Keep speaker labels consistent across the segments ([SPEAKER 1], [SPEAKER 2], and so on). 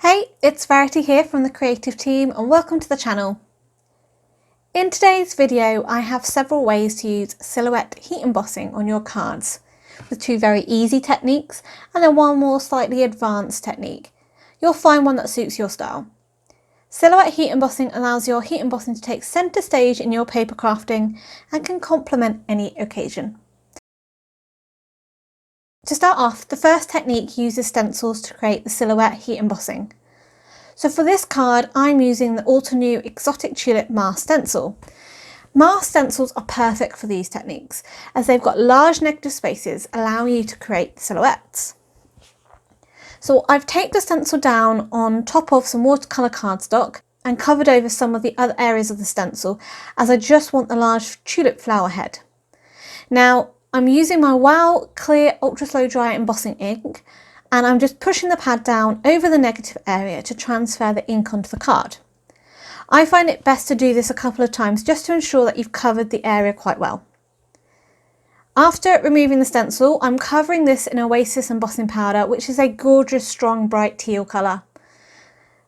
[SPEAKER 1] Hey, it's Verity here from the creative team and welcome to the channel. In today's video I have several ways to use silhouette heat embossing on your cards, with two very easy techniques and then one more slightly advanced technique. You'll find one that suits your style. Silhouette heat embossing allows your heat embossing to take centre stage in your paper crafting and can complement any occasion. To start off, the first technique uses stencils to create the silhouette heat embossing. So for this card, I'm using the Altenew Exotic Tulip Mask Stencil. Mask stencils are perfect for these techniques, as they've got large negative spaces allowing you to create the silhouettes. So I've taped the stencil down on top of some watercolour cardstock and covered over some of the other areas of the stencil, as I just want the large tulip flower head. Now, I'm using my Wow Clear Ultra Slow Dry Embossing ink, and I'm just pushing the pad down over the negative area to transfer the ink onto the card. I find it best to do this a couple of times just to ensure that you've covered the area quite well. After removing the stencil, I'm covering this in Oasis embossing powder, which is a gorgeous strong bright teal colour.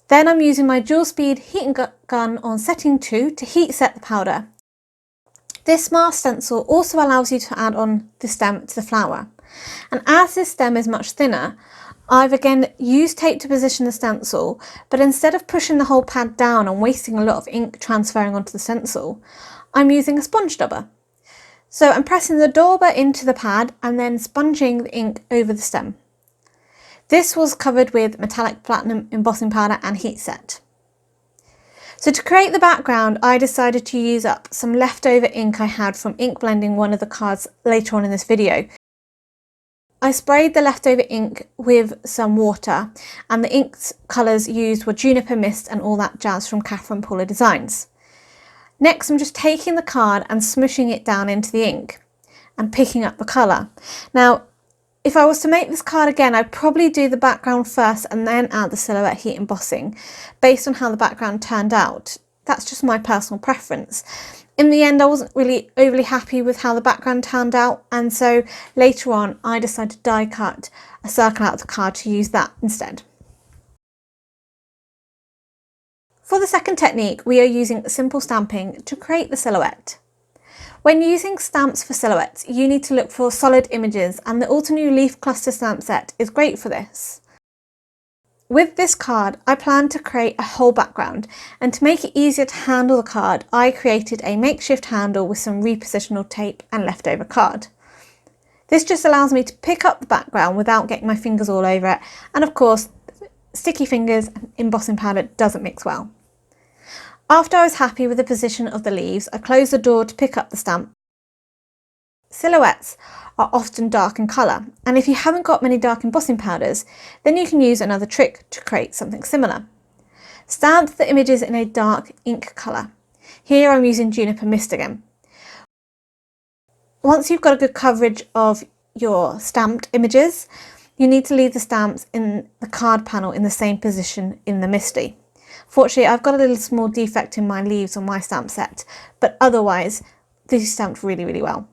[SPEAKER 1] Then I'm using my dual speed heating gun on setting 2 to heat set the powder. This mask stencil also allows you to add on the stem to the flower, and as this stem is much thinner, I've again used tape to position the stencil, but instead of pushing the whole pad down and wasting a lot of ink transferring onto the stencil, I'm using a sponge dauber. So I'm pressing the dauber into the pad and then sponging the ink over the stem. This was covered with metallic platinum embossing powder and heat set. So to create the background, I decided to use up some leftover ink I had from ink blending one of the cards later on in this video. I sprayed the leftover ink with some water, and the ink colours used were Juniper Mist and all that jazz from Catherine Paula Designs. Next, I'm just taking the card and smushing it down into the ink and picking up the colour. Now, if I was to make this card again, I'd probably do the background first and then add the silhouette heat embossing, based on how the background turned out. That's just my personal preference. In the end, I wasn't really overly happy with how the background turned out, and so later on I decided to die cut a circle out of the card to use that instead. For the second technique, we are using simple stamping to create the silhouette. When using stamps for silhouettes, you need to look for solid images, and the Altenew Leaf Cluster stamp set is great for this. With this card, I plan to create a whole background, and to make it easier to handle the card, I created a makeshift handle with some repositional tape and leftover card. This just allows me to pick up the background without getting my fingers all over it, and of course, sticky fingers and embossing powder doesn't mix well. After I was happy with the position of the leaves, I closed the door to pick up the stamp. Silhouettes are often dark in colour, and if you haven't got many dark embossing powders, then you can use another trick to create something similar. Stamp the images in a dark ink colour. Here I'm using Juniper Mist again. Once you've got a good coverage of your stamped images, you need to leave the stamps in the card panel in the same position in the Misty. Fortunately, I've got a little small defect in my leaves on my stamp set, but otherwise these stamped really well.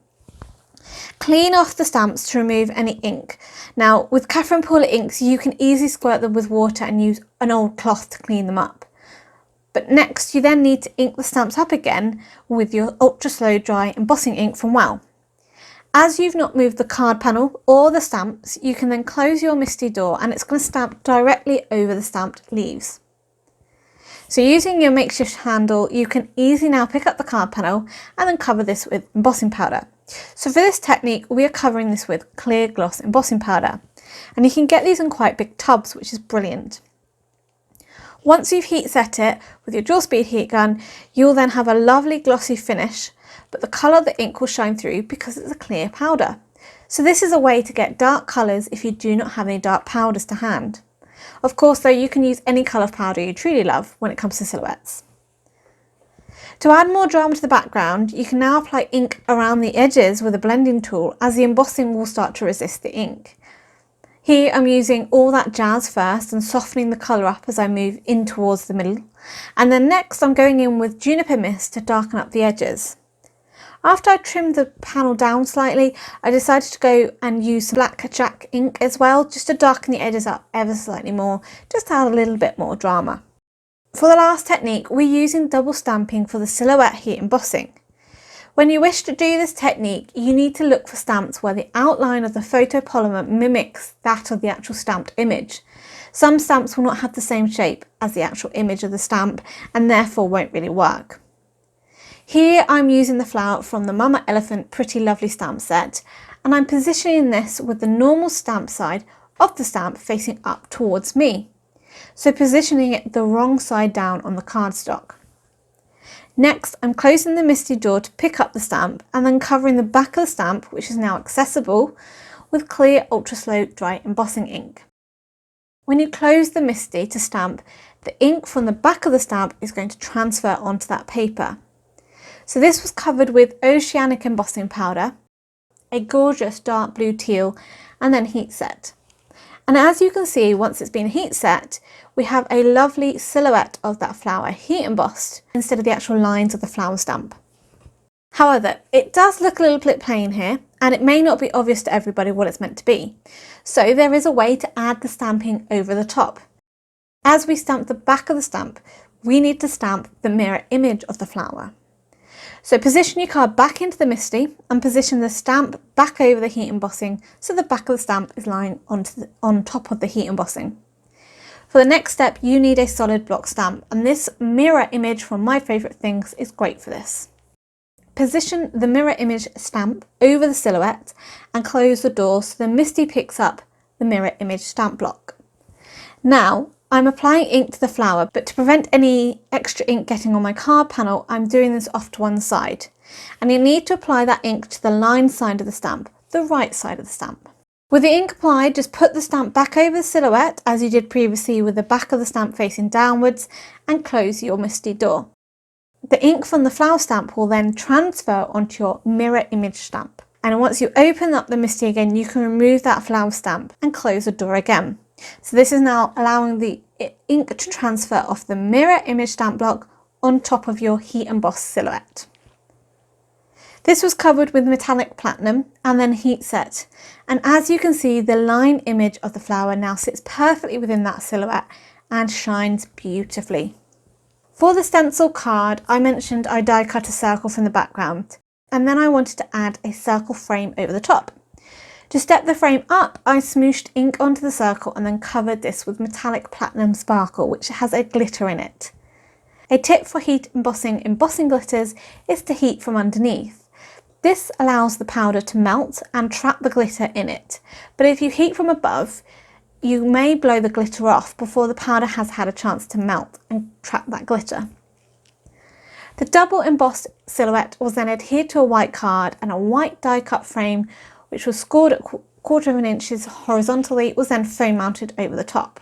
[SPEAKER 1] Clean off the stamps to remove any ink. Now, with Catherine Paula inks, you can easily squirt them with water and use an old cloth to clean them up. But next, you then need to ink the stamps up again with your ultra slow dry embossing ink from Wow. As you've not moved the card panel or the stamps, you can then close your Misty door and it's going to stamp directly over the stamped leaves. So using your makeshift handle, you can easily now pick up the card panel and then cover this with embossing powder. So for this technique, we are covering this with clear gloss embossing powder, and you can get these in quite big tubs, which is brilliant. Once you've heat set it with your dual speed heat gun, you'll then have a lovely glossy finish, but the colour of the ink will shine through because it's a clear powder. So this is a way to get dark colours if you do not have any dark powders to hand. Of course though, you can use any colour of powder you truly love when it comes to silhouettes. To add more drama to the background, you can now apply ink around the edges with a blending tool, as the embossing will start to resist the ink. Here I'm using all that jazz first and softening the colour up as I move in towards the middle, and then next I'm going in with Juniper Mist to darken up the edges. After I trimmed the panel down slightly, I decided to go and use some blackjack ink as well, just to darken the edges up ever slightly more, just to add a little bit more drama. For the last technique, we're using double stamping for the silhouette heat embossing. When you wish to do this technique, you need to look for stamps where the outline of the photopolymer mimics that of the actual stamped image. Some stamps will not have the same shape as the actual image of the stamp and therefore won't really work. Here I'm using the flower from the Mama Elephant Pretty Lovely stamp set, and I'm positioning this with the normal stamp side of the stamp facing up towards me, so positioning it the wrong side down on the cardstock. Next, I'm closing the MISTI door to pick up the stamp and then covering the back of the stamp, which is now accessible, with clear ultra slow dry embossing ink. When you close the MISTI to stamp, the ink from the back of the stamp is going to transfer onto that paper. So this was covered with Oceanic embossing powder, a gorgeous dark blue teal, and then heat set. And as you can see, once it's been heat set, we have a lovely silhouette of that flower heat embossed instead of the actual lines of the flower stamp. However, it does look a little bit plain here, and it may not be obvious to everybody what it's meant to be. So there is a way to add the stamping over the top. As we stamp the back of the stamp, we need to stamp the mirror image of the flower. So position your card back into the MISTI and position the stamp back over the heat embossing so the back of the stamp is lying on top of the heat embossing. For the next step, you need a solid block stamp, and this mirror image from My Favourite Things is great for this. Position the mirror image stamp over the silhouette and close the door so the MISTI picks up the mirror image stamp block. Now, I'm applying ink to the flower, but to prevent any extra ink getting on my card panel, I'm doing this off to one side. And you need to apply that ink to the line side of the stamp, the right side of the stamp. With the ink applied, just put the stamp back over the silhouette, as you did previously with the back of the stamp facing downwards, and close your MISTI door. The ink from the flower stamp will then transfer onto your mirror image stamp. And once you open up the MISTI again, you can remove that flower stamp and close the door again. So this is now allowing the ink to transfer off the mirror image stamp block on top of your heat embossed silhouette. This was covered with metallic platinum and then heat set, and as you can see, the line image of the flower now sits perfectly within that silhouette and shines beautifully. For the stencil card, I mentioned I die cut a circle from the background, and then I wanted to add a circle frame over the top. To step the frame up, I smooshed ink onto the circle and then covered this with metallic platinum sparkle, which has a glitter in it. A tip for heat embossing glitters is to heat from underneath. This allows the powder to melt and trap the glitter in it, but if you heat from above, you may blow the glitter off before the powder has had a chance to melt and trap that glitter. The double embossed silhouette was then adhered to a white card, and a white die cut frame, which was scored at 1/4 inches horizontally, was then foam mounted over the top.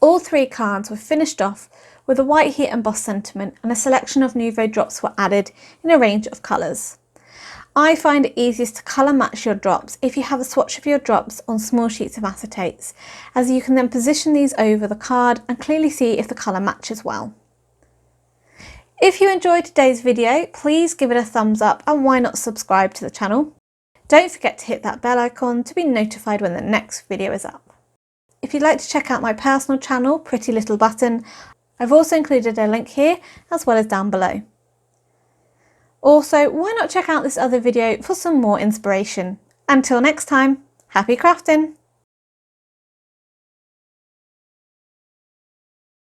[SPEAKER 1] All 3 cards were finished off with a white heat embossed sentiment, and a selection of Nouveau drops were added in a range of colours. I find it easiest to colour match your drops if you have a swatch of your drops on small sheets of acetates, as you can then position these over the card and clearly see if the colour matches well. If you enjoyed today's video, please give it a thumbs up, and why not subscribe to the channel. Don't forget to hit that bell icon to be notified when the next video is up. If you'd like to check out my personal channel, Pretty Little Button, I've also included a link here as well as down below. Also, why not check out this other video for some more inspiration. Until next time, happy crafting!